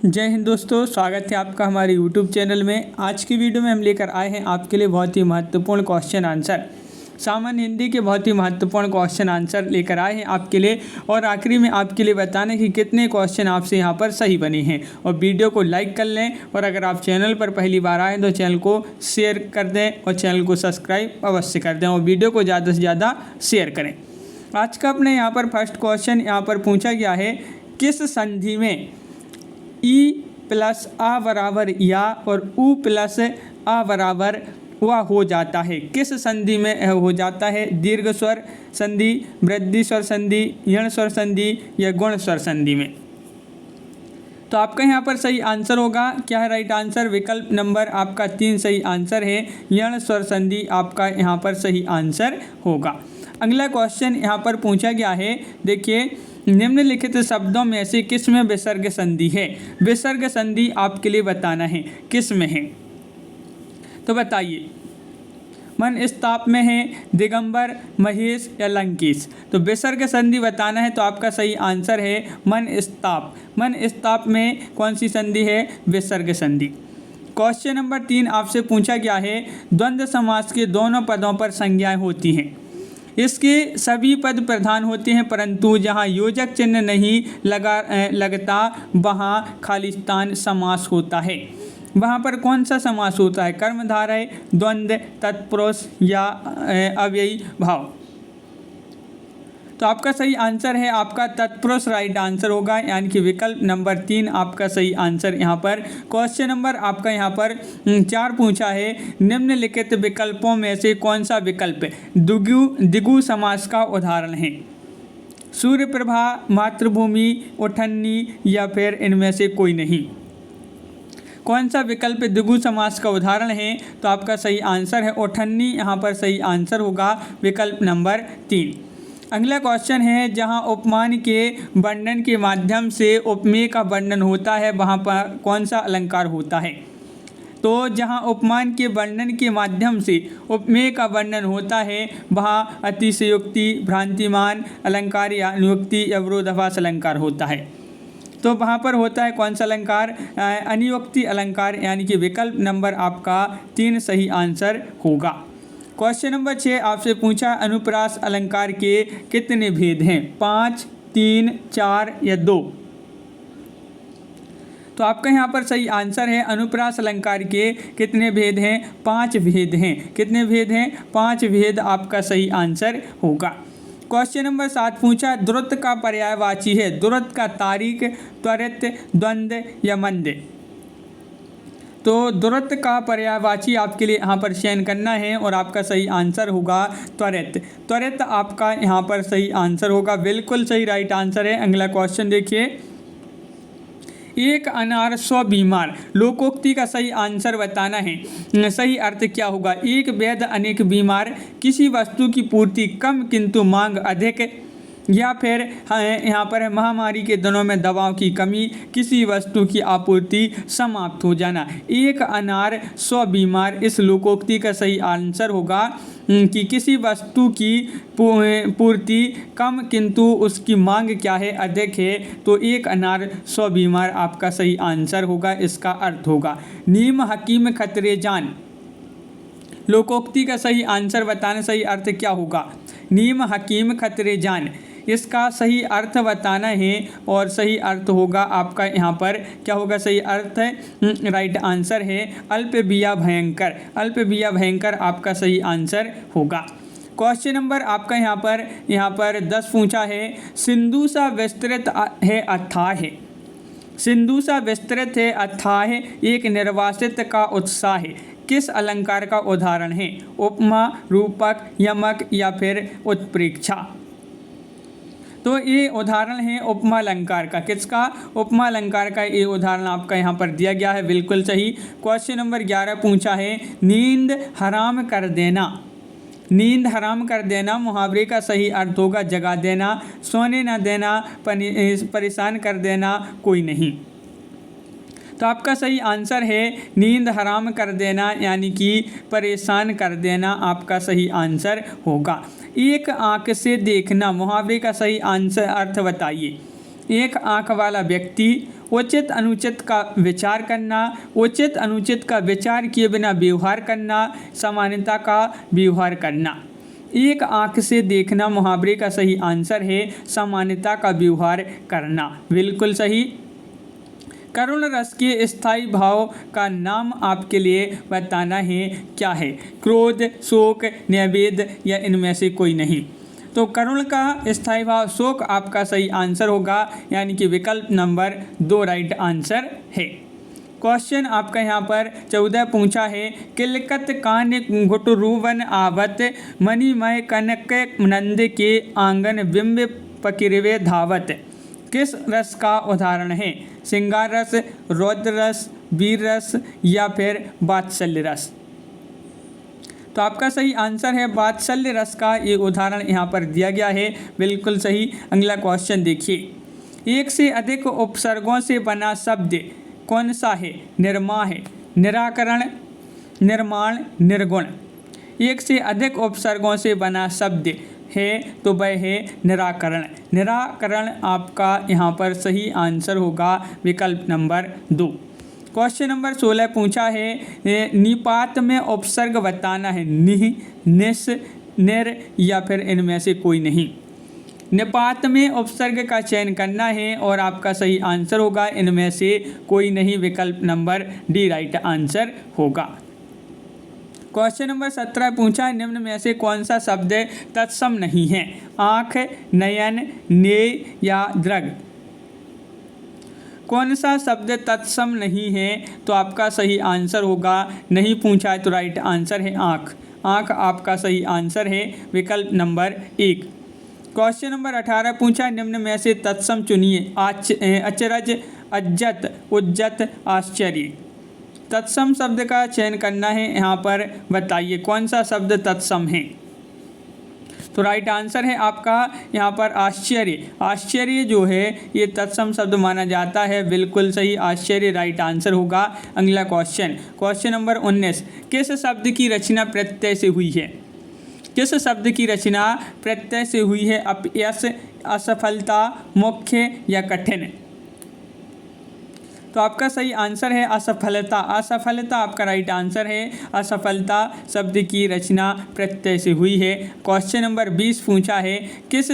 जय हिंद दोस्तों, स्वागत है आपका हमारे YouTube चैनल में। आज की वीडियो में हम लेकर आए हैं आपके लिए बहुत ही महत्वपूर्ण क्वेश्चन आंसर, सामान्य हिंदी के बहुत ही महत्वपूर्ण क्वेश्चन आंसर लेकर आए हैं आपके लिए। और आखिरी में आपके लिए बताने कि कितने क्वेश्चन आपसे यहाँ पर सही बने हैं। और वीडियो को लाइक कर लें, और अगर आप चैनल पर पहली बार आएँ तो चैनल को शेयर कर दें और चैनल को सब्सक्राइब अवश्य कर दें और वीडियो को ज़्यादा से ज़्यादा शेयर करें। आज का अपने यहाँ पर फर्स्ट क्वेश्चन यहाँ पर पूछा गया है, किस संधि में ई प्लस आ बराबर या और उ प्लस आ बराबर वह हो जाता है। किस संधि में हो जाता है? दीर्घ स्वर संधि, वृद्धि स्वर संधि, यण स्वर संधि या गुण स्वर संधि में। तो आपका यहाँ पर सही आंसर होगा, क्या है राइट आंसर? विकल्प नंबर आपका 3 सही आंसर है। यण स्वर संधि आपका यहाँ पर सही आंसर होगा। अगला क्वेश्चन यहाँ पर पूछा गया है, देखिए, निम्नलिखित शब्दों में से किस में विसर्ग संधि है? विसर्ग संधि आपके लिए बताना है किस में है, तो बताइए। मनस्ताप में है, दिगंबर, महेश या लंकेश? तो विसर्ग संधि बताना है, तो आपका सही आंसर है मनस्ताप। मनस्ताप में कौन सी संधि है? विसर्ग संधि। क्वेश्चन नंबर 3 आपसे पूछा गया है, द्वंद्व समास के दोनों पदों पर संज्ञाएं होती हैं। इसके सभी पद प्रधान होते हैं, परंतु जहाँ योजक चिन्ह नहीं लगता वहाँ खालिस्तान समास होता है। वहाँ पर कौन सा समास होता है? कर्मधारय, द्वंद्व, तत्पुरुष या अव्ययी भाव? तो आपका सही आंसर है आपका तत्पुरुष राइट आंसर होगा, यानी कि विकल्प नंबर 3 आपका सही आंसर यहाँ पर। क्वेश्चन नंबर आपका यहाँ पर 4 पूछा है, निम्नलिखित विकल्पों में से कौन सा विकल्प द्विगु समास का उदाहरण है? सूर्यप्रभा, मातृभूमि, उठन्नी या फिर इनमें से कोई नहीं? कौन सा विकल्प द्विगु समास का उदाहरण है? तो आपका सही आंसर है उठन्नी, यहाँ पर सही आंसर होगा विकल्प नंबर 3। अगला क्वेश्चन है, जहाँ उपमान के वर्णन के माध्यम से उपमेय का वर्णन होता है वहाँ पर कौन सा अलंकार होता है? तो जहाँ उपमान के वर्णन के माध्यम से उपमेय का वर्णन होता है वहाँ अतिशयोक्ति, भ्रांतिमान अलंकार या अनुक्ति या विरोधाभास अलंकार होता है। तो वहाँ पर होता है कौन सा अलंकार? अनुक्ति अलंकार, यानी कि विकल्प नंबर आपका 3 सही आंसर होगा। क्वेश्चन नंबर 6 आपसे पूछा, अनुप्रास अलंकार के कितने भेद हैं? 5, 3, 4 या 2? तो आपका यहाँ पर सही आंसर है अनुप्रास अलंकार के कितने भेद हैं? 5 भेद हैं। कितने भेद हैं? 5 भेद आपका सही आंसर होगा। क्वेश्चन नंबर 7 पूछा, द्रुत का पर्यायवाची है। द्रुत का तारीख, त्वरित, द्वंद्व या मंद? तो द्रुत का पर्यायवाची आपके लिए यहाँ पर चयन करना है और आपका सही आंसर होगा त्वरित। त्वरित आपका यहाँ पर सही आंसर होगा, बिल्कुल सही राइट आंसर है। अगला क्वेश्चन देखिए, एक अनार 100 बीमार, लोकोक्ति का सही आंसर बताना है। सही अर्थ क्या होगा? एक वैद्य अनेक बीमार, किसी वस्तु की पूर्ति कम किंतु मांग अधिक, या फिर यहाँ पर है महामारी के दिनों में दवाओं की कमी, किसी वस्तु की आपूर्ति समाप्त हो जाना। एक अनार 100 बीमार, इस लोकोक्ति का सही आंसर होगा कि किसी वस्तु की पूर्ति कम किंतु उसकी मांग क्या है? अधिक है। तो एक अनार 100 बीमार आपका सही आंसर होगा, इसका अर्थ होगा। नीम हकीम खतरे जान, लोकोक्ति का सही आंसर बताना, सही अर्थ क्या होगा? नीम हकीम खतरे जान, इसका सही अर्थ बताना है और सही अर्थ होगा आपका यहाँ पर क्या होगा? सही अर्थ है राइट आंसर है अल्प बिया भयंकर। अल्प बिया भयंकर आपका सही आंसर होगा। क्वेश्चन नंबर आपका यहाँ पर 10 पूछा है, सिंधु सा विस्तृत है अथाह है। सिंधु सा विस्तृत है अथाह एक निर्वासित का उत्साह है, किस अलंकार का उदाहरण है? उपमा, रूपक, यमक या फिर उत्प्रेक्षा? तो ये उदाहरण है उपमा अलंकार का। किसका? उपमा अलंकार का ये उदाहरण आपका यहाँ पर दिया गया है, बिल्कुल सही। क्वेश्चन नंबर 11 पूछा है, नींद हराम कर देना। नींद हराम कर देना मुहावरे का सही अर्थ होगा जगा देना, सोने न देना, परेशान कर देना, कोई नहीं। तो आपका सही आंसर है नींद हराम कर देना, यानी कि परेशान कर देना आपका सही आंसर होगा। एक आंख से देखना मुहावरे का सही आंसर अर्थ बताइए। एक आंख वाला व्यक्ति, उचित अनुचित का विचार करना, उचित अनुचित का विचार किए बिना व्यवहार करना, सामान्यता का व्यवहार करना। एक आंख से देखना मुहावरे का सही आंसर है सामान्यता का व्यवहार करना, बिल्कुल सही। करुण रस के स्थायी भाव का नाम आपके लिए बताना है, क्या है? क्रोध, शोक, नैवेद्य या इनमें से कोई नहीं। तो करुण का स्थायी भाव शोक आपका सही आंसर होगा, यानी कि विकल्प नंबर 2 राइट आंसर है। क्वेश्चन आपका यहाँ पर 14 पूछा है, किलकत कान घुटरुवन आवत, मणिमय कनक नंद के आंगन बिंब पकिरवे धावत। किस रस का उदाहरण है? श्रृंगार रस, रौद्र रस, वीर रस या फिर वात्सल्य रस। तो आपका सही आंसर है वात्सल्य रस का ये उदाहरण यहाँ पर दिया गया है, बिल्कुल सही। अगला क्वेश्चन देखिए, एक से अधिक उपसर्गों से बना शब्द कौन सा है? निर्मा है, निराकरण, निर्माण, निर्गुण। एक से अधिक उपसर्गों से बना शब्द है तो वह है निराकरण। निराकरण आपका यहाँ पर सही आंसर होगा, विकल्प नंबर 2। क्वेश्चन नंबर 16 पूछा है, निपात में उपसर्ग बताना है, निह, निस, निर या फिर इनमें से कोई नहीं। निपात में उपसर्ग का चयन करना है और आपका सही आंसर होगा इनमें से कोई नहीं, विकल्प नंबर डी राइट आंसर होगा। क्वेश्चन नंबर 17 पूछा, निम्न में से कौन सा शब्द तत्सम नहीं है? आँख, नयन, नेय या दृग। कौन सा शब्द तत्सम नहीं है? तो आपका सही आंसर होगा, नहीं पूछा है तो राइट आंसर है आँख। आँख आपका सही आंसर है, विकल्प नंबर 1। क्वेश्चन नंबर 18 पूछा, निम्न में से तत्सम चुनिए, अचरज, अज्जत, उज्जत, आश्चर्य। तत्सम शब्द का चयन करना है, यहाँ पर बताइए कौन सा शब्द तत्सम है? तो राइट आंसर है आपका यहाँ पर आश्चर्य। आश्चर्य जो है ये तत्सम शब्द माना जाता है, बिल्कुल सही, आश्चर्य राइट आंसर होगा। अगला क्वेश्चन, क्वेश्चन नंबर 19, किस शब्द की रचना प्रत्यय से हुई है? किस शब्द की रचना प्रत्यय से हुई है? अपयश, असफलता, मुख्य या कठिन। तो आपका सही आंसर है असफलता। असफलता आपका राइट आंसर है, असफलता शब्द की रचना प्रत्यय से हुई है। क्वेश्चन नंबर 20 पूछा है, किस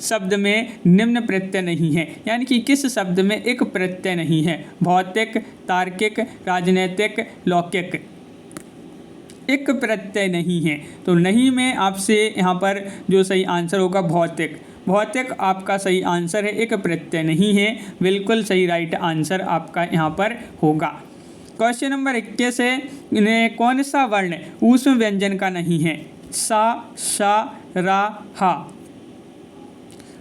शब्द में निम्न प्रत्यय नहीं है? यानी कि किस शब्द में एक प्रत्यय नहीं है? भौतिक, तार्किक, राजनैतिक, लौकिक। एक प्रत्यय नहीं है, तो नहीं में आपसे यहाँ पर जो सही आंसर होगा भौतिक। भौतिक आपका सही आंसर है, एक प्रत्यय नहीं है, बिल्कुल सही राइट आंसर आपका यहाँ पर होगा। क्वेश्चन नंबर 21 है, कौन सा वर्ण ऊष्म व्यंजन का नहीं है? सा, शा, रा, हा।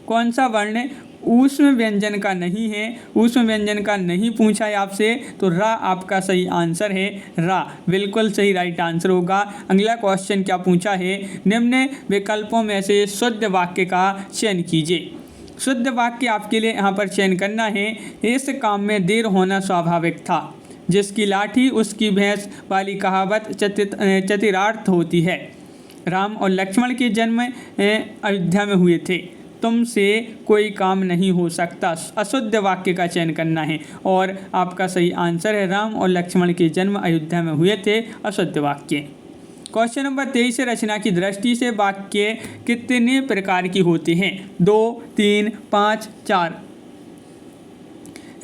कौन सा वर्ण ऊष्म व्यंजन का नहीं है? ऊष्म व्यंजन का नहीं पूछा है आपसे, तो रा आपका सही आंसर है, रा बिल्कुल सही राइट आंसर होगा। अगला क्वेश्चन क्या पूछा है, निम्न विकल्पों में से शुद्ध वाक्य का चयन कीजिए। शुद्ध वाक्य आपके लिए यहाँ पर चयन करना है, इस काम में देर होना स्वाभाविक था, जिसकी लाठी उसकी भैंस वाली कहावत चतिरार्थ होती है। राम और लक्ष्मण के जन्म अयोध्या में हुए थे, तुमसे कोई काम नहीं हो सकता। अशुद्ध वाक्य का चयन करना है और आपका सही आंसर है, राम और लक्ष्मण के जन्म अयोध्या में हुए थे, अशुद्ध वाक्य। क्वेश्चन नंबर 23, रचना की दृष्टि से वाक्य कितने प्रकार की होते हैं? 2, 3, 5, 4।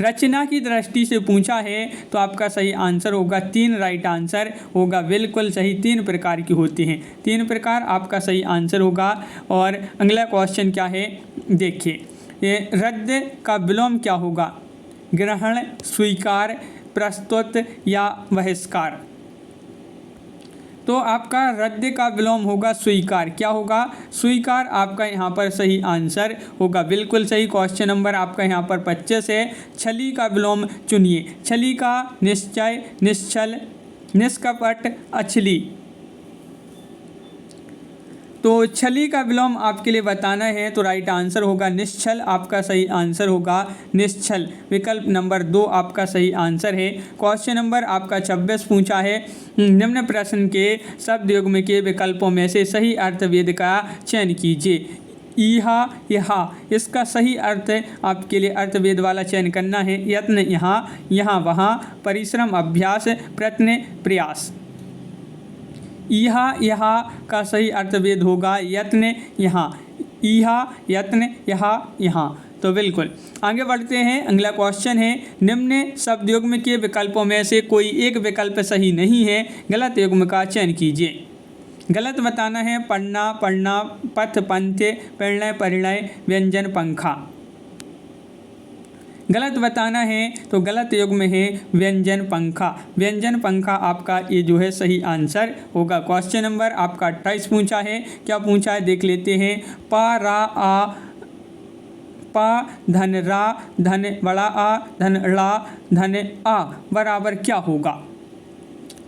रचना की दृष्टि से पूछा है तो आपका सही आंसर होगा 3 राइट आंसर होगा, बिल्कुल सही। 3 प्रकार की होती हैं, 3 प्रकार आपका सही आंसर होगा। और अगला क्वेश्चन क्या है देखिए, ये रद्द का विलोम क्या होगा? ग्रहण, स्वीकार, प्रस्तुत या बहिष्कार। तो आपका रद्द का विलोम होगा स्वीकार। क्या होगा? स्वीकार आपका यहाँ पर सही आंसर होगा, बिल्कुल सही। क्वेश्चन नंबर आपका यहाँ पर 25 है, छली का विलोम चुनिए। छली का निश्चय, निश्चल, निष्कपट, अछली। तो छली का विलोम आपके लिए बताना है, तो राइट आंसर होगा निश्चल, आपका सही आंसर होगा निश्चल, विकल्प नंबर 2 आपका सही आंसर है। क्वेश्चन नंबर आपका 26 पूछा है, निम्न प्रश्न के शब्द युग्म के विकल्पों में से सही अर्थवेद का चयन कीजिए। इहा यहा, इसका सही अर्थ आपके लिए अर्थभेद वाला चयन करना है। यत्न यहाँ, यहाँ वहाँ, परिश्रम अभ्यास, प्रयत्न प्रयास। इहा यहा का सही अर्थभेद होगा यत्न यहाँ, इहा यत्न यहाँ यहाँ। तो बिल्कुल आगे बढ़ते हैं। अगला क्वेश्चन है, निम्न शब्द युग्म के विकल्पों में से कोई एक विकल्प सही नहीं है, गलत युग्म का चयन कीजिए। गलत बताना है पढ़ना पढ़ना, पथ पंथ, परिणय परिणय, व्यंजन पंखा। गलत बताना है तो गलत युग्म है व्यंजन पंखा। व्यंजन पंखा आपका ये जो है सही आंसर होगा। क्वेश्चन नंबर आपका 28 पूछा है। क्या पूछा है देख लेते हैं। पा रा आ, पा धन रा धन बड़ा आ धन ला धन आ बराबर क्या होगा।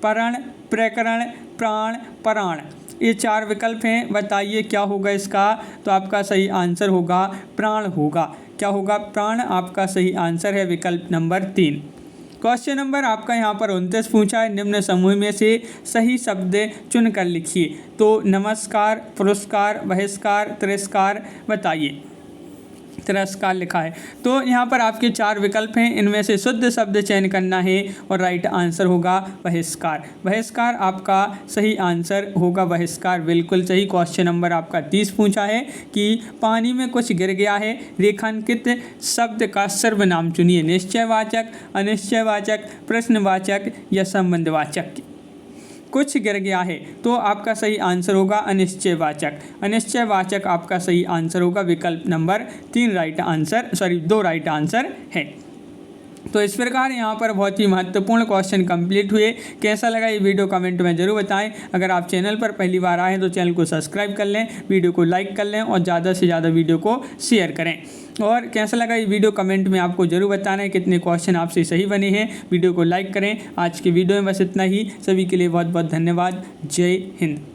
परण, प्रकरण, प्राण, पराण। ये 4 विकल्प हैं, बताइए क्या होगा इसका। तो आपका सही आंसर होगा प्राण होगा। क्या होगा, प्राण आपका सही आंसर है, विकल्प नंबर 3। क्वेश्चन नंबर आपका यहाँ पर 29 पूछा है, निम्न समूह में से सही शब्द चुन कर लिखिए। तो नमस्कार, पुरस्कार, बहिष्कार, तिरस्कार, बताइए। तिरस्कार लिखा है। तो यहाँ पर आपके 4 विकल्प हैं, इनमें से शुद्ध शब्द चयन करना है और राइट आंसर होगा बहिष्कार। बहिष्कार आपका सही आंसर होगा, बहिष्कार बिल्कुल सही। क्वेश्चन नंबर आपका 30 पूछा है कि पानी में कुछ गिर गया है, रेखांकित शब्द का सर्वनाम चुनिए। निश्चयवाचक, अनिश्चयवाचक, प्रश्नवाचक या संबंधवाचक। कुछ गिर गया है तो आपका सही आंसर होगा अनिश्चयवाचक। अनिश्चयवाचक आपका सही आंसर होगा, विकल्प number 3 right answer, 2 right answer है। तो इस प्रकार यहाँ पर बहुत ही महत्वपूर्ण क्वेश्चन कंप्लीट हुए। कैसा लगा ये वीडियो कमेंट में ज़रूर बताएं। अगर आप चैनल पर पहली बार आए हैं तो चैनल को सब्सक्राइब कर लें, वीडियो को लाइक कर लें और ज़्यादा से ज़्यादा वीडियो को शेयर करें। और कैसा लगा ये वीडियो कमेंट में आपको ज़रूर बताना है, कितने क्वेश्चन आपसे सही बने हैं। वीडियो को लाइक करें। आज की वीडियो में बस इतना ही। सभी के लिए बहुत बहुत धन्यवाद। जय हिंद।